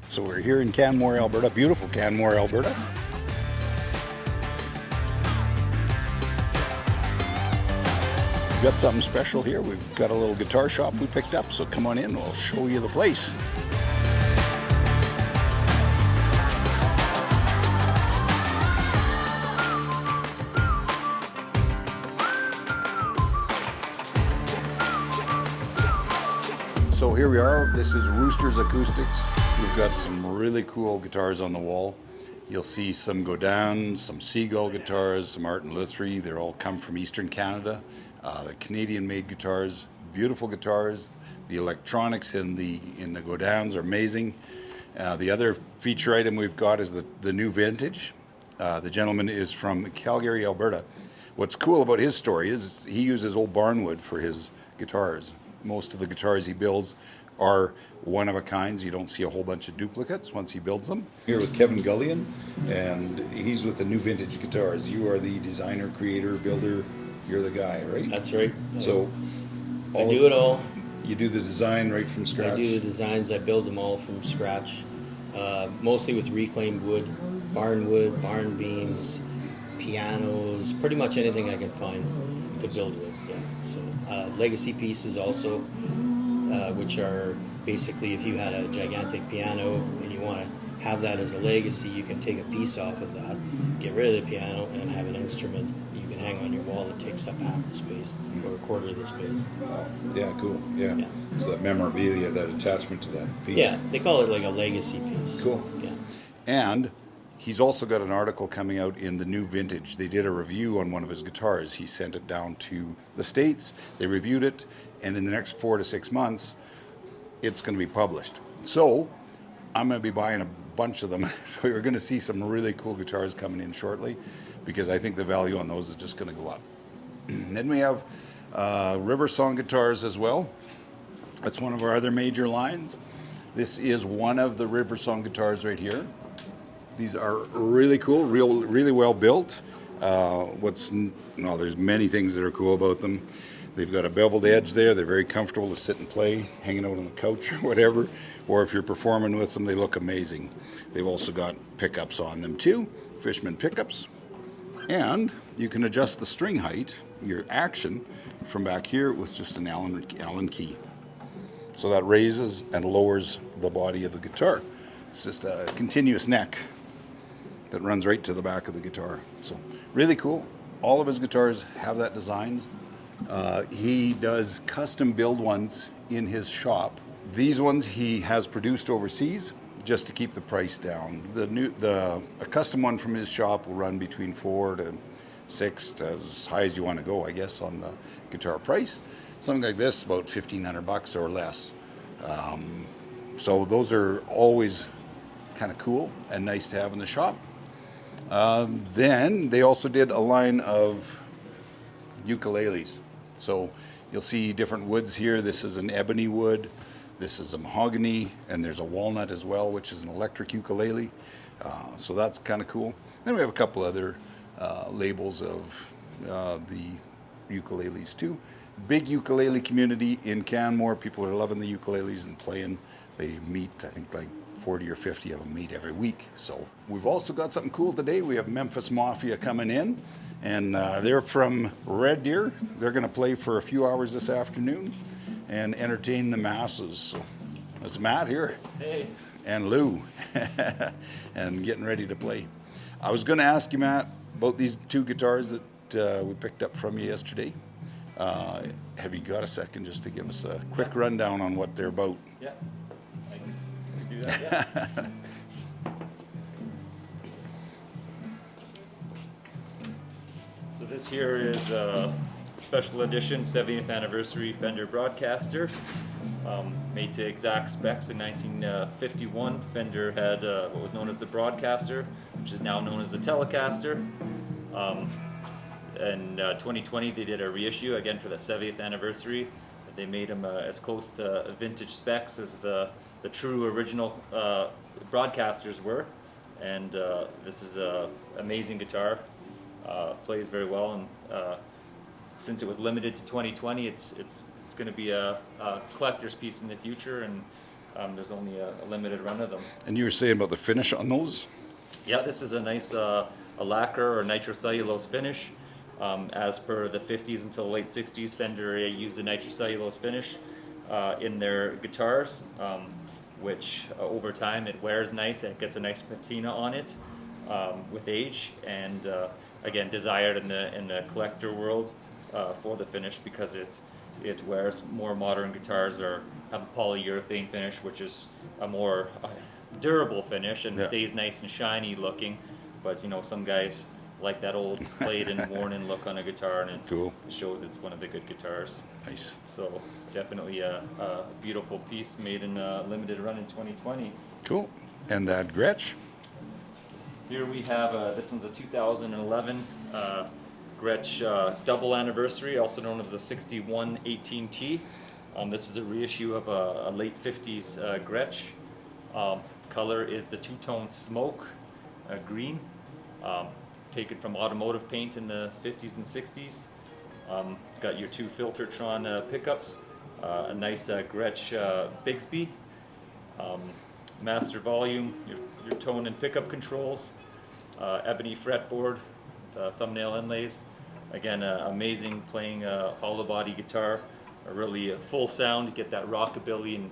So we're here in Canmore, Alberta, beautiful Canmore, Alberta. We've got something special here. We've got a little guitar shop we picked up, so come on in, we'll show you the place. So here we are, this is Roosters Acoustics. We've got some really cool guitars on the wall. You'll see some Godin, some Seagull guitars, some Art and Lutherie. They all come from Eastern Canada. They're Canadian-made guitars, beautiful guitars. The electronics in the Godins are amazing. The other feature item we've got is the new vintage. The gentleman is from Calgary, Alberta. What's cool about his story is he uses old barnwood for his guitars. Most of the guitars he builds are one of a kinds. You don't see a whole bunch of duplicates once he builds them. Here with Kevin Gullion, and he's with the new vintage guitars. You are the designer, creator, builder. You're the guy, right? That's right. So I do it all. You do the design right from scratch? I do the designs. I build them all from scratch. Mostly with reclaimed wood, barn beams, pianos, pretty much anything I can find to build with. Yeah. So legacy pieces also, which are basically if you had a gigantic piano and you want to have that as a legacy, you can take a piece off of that, get rid of the piano, and have an instrument you can hang on your wall that takes up half the space or a quarter of the space. Yeah, cool. Yeah. So that memorabilia, that attachment to that piece. Yeah, they call it like a legacy piece. Cool. Yeah. And he's also got an article coming out in the new vintage. They did a review on one of his guitars. He sent it down to the States. They reviewed it, and in the next 4 to 6 months, it's going to be published. So I'm going to be buying a bunch of them. So you're going to see some really cool guitars coming in shortly, because I think the value on those is just going to go up. Then we have River Song guitars as well. That's one of our other major lines. This is one of the River Song guitars right here. These are really cool, really well built. There's many things that are cool about them. They've got a beveled edge there. They're very comfortable to sit and play, hanging out on the couch or whatever. Or if you're performing with them, they look amazing. They've also got pickups on them too, Fishman pickups. And you can adjust the string height, your action, from back here with just an Allen key. So that raises and lowers the body of the guitar. It's just a continuous neck that runs right to the back of the guitar. So really cool. All of his guitars have that design. He does custom build ones in his shop. These ones he has produced overseas just to keep the price down. A custom one from his shop will run between 4 to 6 to as high as you want to go, I guess, on the guitar price. Something like this, about $1,500 or less. So those are always kind of cool and nice to have in the shop. Then they also did a line of ukuleles. So you'll see different woods here. This is an ebony wood, this is a mahogany, and there's a walnut as well, which is an electric ukulele. So that's kind of cool. Then we have a couple other labels of the ukuleles too. Big ukulele community in Canmore. People are loving the ukuleles and playing. They meet, I think, like 40 or 50 of them meet every week. So we've also got something cool today. We have Memphis Mafia coming in, and they're from Red Deer. They're going to play for a few hours this afternoon and entertain the masses. So there's Matt here. Hey. And Lou, and getting ready to play. I was going to ask you, Matt, about these two guitars that we picked up from you yesterday. Have you got a second just to give us a quick rundown on what they're about? Yeah, I can do that, yeah. So this here is a special edition 70th anniversary Fender Broadcaster, made to exact specs in 1951. Fender had what was known as the Broadcaster, which is now known as the Telecaster. In 2020 they did a reissue again for the 70th anniversary. They made them as close to vintage specs as the true original broadcasters were, and this is an amazing guitar. Plays very well, and since it was limited to 2020, it's going to be a collector's piece in the future, and There's only a limited run of them. And you were saying about the finish on those? Yeah, this is a nice a lacquer or nitrocellulose finish. As per the 50s until late 60s, Fender used a nitrocellulose finish in their guitars, which over time it wears nice. It gets a nice patina on it with age, and again desired in the collector world for the finish because it wears. More modern guitars have a polyurethane finish, which is a more durable finish and stays nice and shiny looking. But you know, some guys like that old played and worn in look on a guitar, and it shows it's one of the good guitars. Nice. So definitely a beautiful piece made in a limited run in 2020. Cool. And that Gretsch? Here we have, this one's a 2011 Gretsch double anniversary, also known as the 6118T. This is a reissue of a late 50s Gretsch. Color is the two-tone smoke green, taken from automotive paint in the 50s and 60s. It's got your two Filtertron pickups, a nice Gretsch Bigsby, master volume, your tone and pickup controls, ebony fretboard, thumbnail inlays. Again, amazing playing hollow body guitar, a really full sound. Get that rockabilly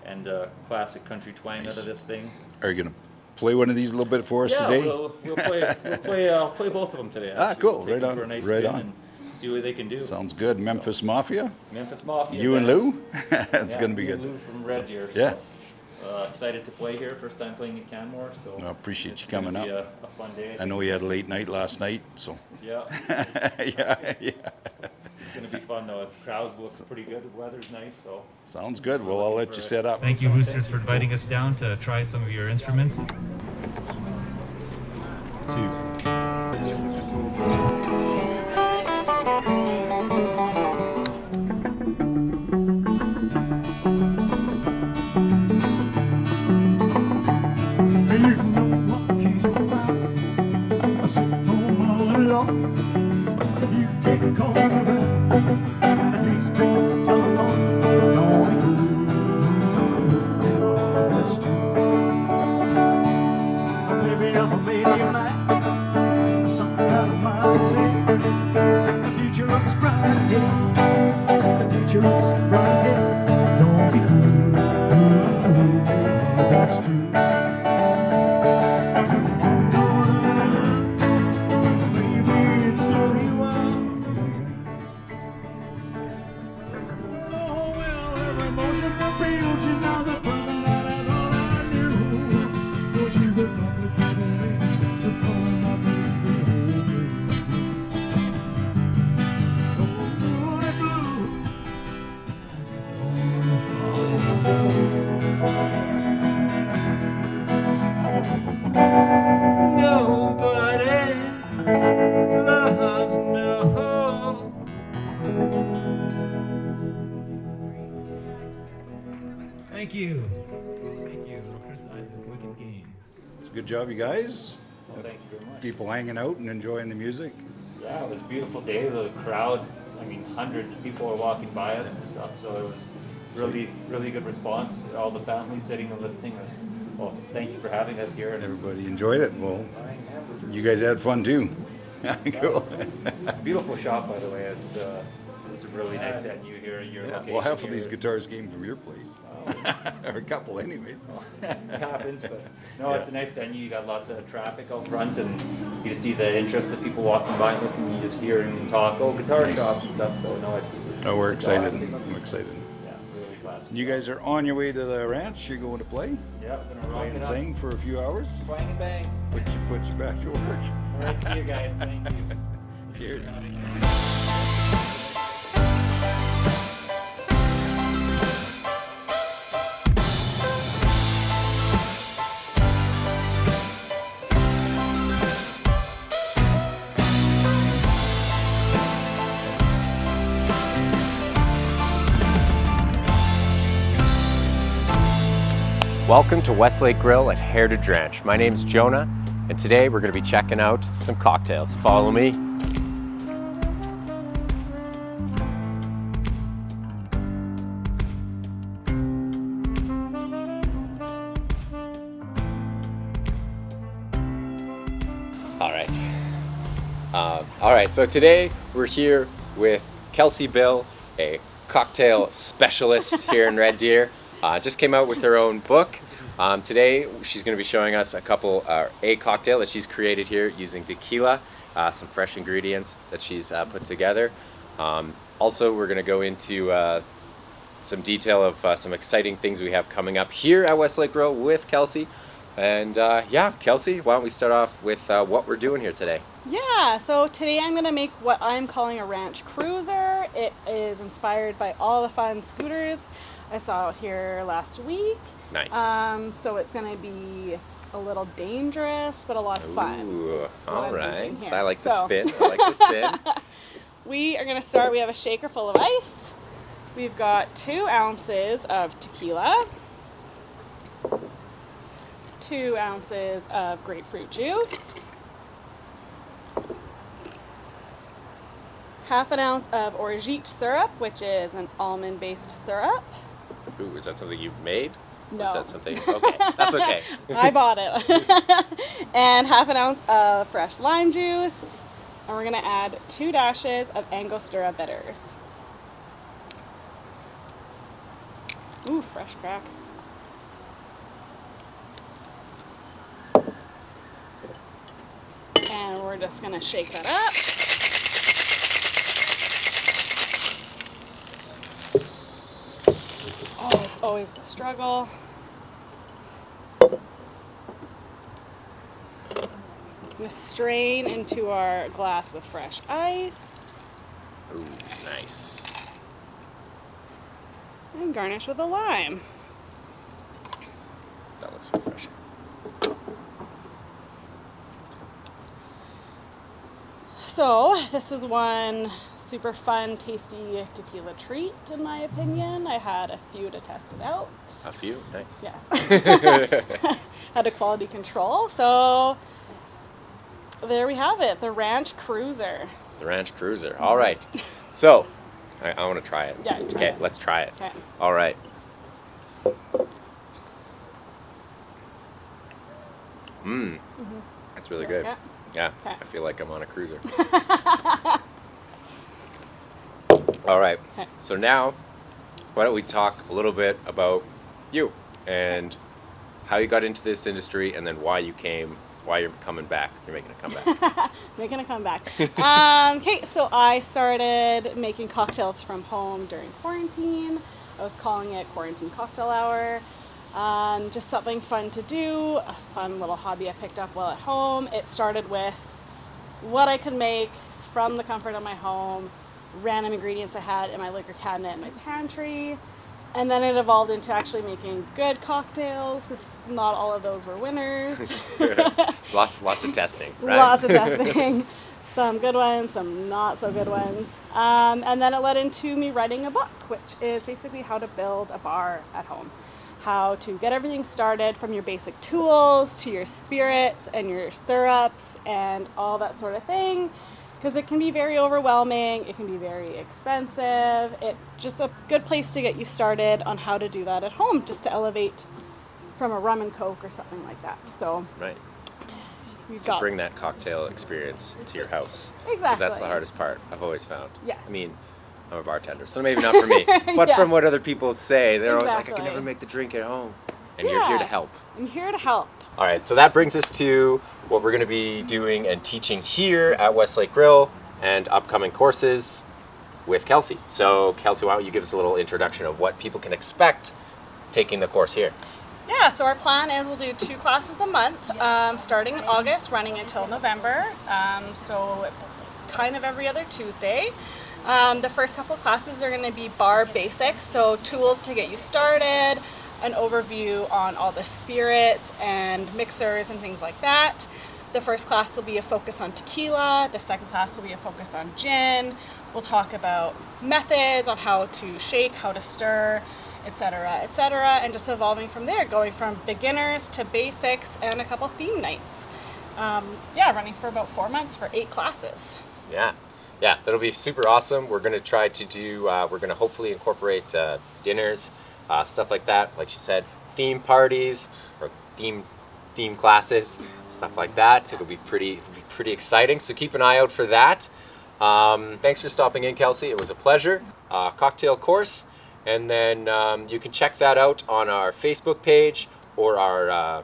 and classic country twang out of this thing. Are you gonna play one of these a little bit for us today? We'll play. I'll play both of them today. Cool. Take Right them on. for a nice Right spin on. and see what they can do. Sounds good. Memphis Mafia. Memphis Mafia. You and guys. Lou. It's Yeah, gonna be me and good. Lou from Red Deer. Yeah. Excited to play here. First time playing at Canmore, so I appreciate it's you coming gonna be up. a fun day. I know you had a late night last night, so. Yeah. yeah. It's gonna be fun though. As crowds look pretty good. The weather's nice, so. Sounds good. Well, I'll let you set up. Thank you, Roosters, for inviting us down to try some of your instruments. Thank you. Thank you. Chris Isaac, wicked game. It's a good job, you guys. Well, thank you very much. People hanging out and enjoying the music. Yeah, it was a beautiful day. The crowd, I mean, hundreds of people were walking by us and stuff. So it was really good response. All the families sitting and listening. Well, thank you for having us here. And Everybody enjoyed it. Well, you guys had fun too. Cool. beautiful shop, by the way. It's a really nice venue here. Your Yeah, location well, half of here these is- guitars came from your place. Or a couple, anyways. It happens, but no, it's a nice venue. You got lots of traffic out front, and you just see the interest of people walking by and looking. You just hear and talk, guitar Nice. shop and stuff. So no, it's Oh, we're it's excited. awesome. I'm excited. Yeah, really classic. You guys are on your way to the ranch. You're going to play, Yeah, we're gonna rock play it and up. sing for a few hours. Twang and bang. Put you back to work. All right, see you guys. Thank you. Cheers. Welcome to Westlake Grill at Heritage Ranch. My name's Jonah, and today we're going to be checking out some cocktails. Follow me. All right. All right, so today we're here with Kelsey Bill, a cocktail specialist here in Red Deer. Just came out with her own book. Today she's going to be showing us a cocktail that she's created here using tequila, some fresh ingredients that she's put together. Also, we're going to go into some detail of some exciting things we have coming up here at Westlake Grill with Kelsey. And yeah, Kelsey, why don't we start off with what we're doing here today? Yeah, so today I'm going to make what I'm calling a ranch cruiser. It is inspired by all the fun scooters I saw out here last week. Nice. So it's going to be a little dangerous, but a lot of fun. Ooh, That's what all I'm right. thinking So here. I like the spin. I like the spin. We are going to start, we have a shaker full of ice. We've got 2 ounces of tequila, 2 ounces of grapefruit juice, half an ounce of orgeat syrup, which is an almond-based syrup. Ooh, is that something you've made? No. Is that something? Okay, that's okay. I bought it. And half an ounce of fresh lime juice. And we're going to add 2 dashes of Angostura bitters. Ooh, fresh crack. And we're just going to shake that up. Always the struggle. I'm going to strain into our glass with fresh ice Ooh, nice. and garnish with a lime. That looks refreshing. So this is one super fun, tasty tequila treat, in my opinion. I had a few to test it out. A few? Nice. Yes. Had a quality control. So there we have it, the Ranch Cruiser. The Ranch Cruiser. All right. So, I want to try it. Yeah, try Okay, it. let's try it. Okay. All right. That's really good. Yeah. Yeah, Okay. I feel like I'm on a cruiser. All right. Okay. So now, why don't we talk a little bit about you and how you got into this industry, and then why you're coming back. You're making a comeback. Making a comeback. Okay, so I started making cocktails from home during quarantine. I was calling it Quarantine Cocktail Hour. Just something fun to do, a fun little hobby I picked up while at home. It started with what I could make from the comfort of my home, random ingredients I had in my liquor cabinet in my pantry, and then it evolved into actually making good cocktails, because not all of those were winners. Lots of testing, right? Lots of testing. Some good ones, some not so good ones. And then it led into me writing a book, which is basically how to build a bar at home. How to get everything started from your basic tools to your spirits and your syrups and all that sort of thing. Because it can be very overwhelming, it can be very expensive. It's just a good place to get you started on how to do that at home, just to elevate from a rum and coke or something like that. So Right. we've To got bring that cocktail experience to your house. Because Exactly. that's the hardest part, I've always found. Yes. I mean, I'm a bartender, so maybe not for me. But Yeah. from what other people say, they're always like, I can Exactly. never make the drink at home. And you're here to Yeah. help. I'm here to help. All right, so that brings us to what we're going to be doing and teaching here at Westlake Grill and upcoming courses with Kelsey. So, Kelsey, why don't you give us a little introduction of what people can expect taking the course here? Yeah, so our plan is we'll do 2 classes a month, starting in August, running until November. So kind of every other Tuesday. The first couple classes are going to be bar basics, so tools to get you started, an overview on all the spirits and mixers and things like that. The first class will be a focus on tequila. The second class will be a focus on gin. We'll talk about methods on how to shake, how to stir, etc., and just evolving from there, going from beginners to basics and a couple theme nights. Running for about 4 months for 8 classes. Yeah, that'll be super awesome. We're going to try to do, we're going to hopefully incorporate dinners, stuff like that. Like she said, theme parties or theme theme classes, stuff like that. It'll be pretty exciting. So keep an eye out for that. Thanks for stopping in, Kelsey. It was a pleasure. Cocktail course, and then you can check that out on our Facebook page or our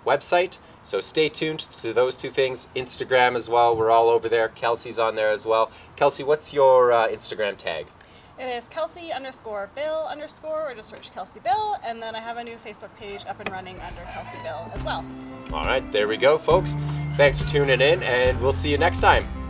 website. So stay tuned to those two things. Instagram as well. We're all over there. Kelsey's on there as well. Kelsey, what's your Instagram tag? It is Kelsey_Bill_ or just search Kelsey Bill, and then I have a new Facebook page up and running under Kelsey Bill as well. All right, there we go, folks. Thanks for tuning in, and we'll see you next time.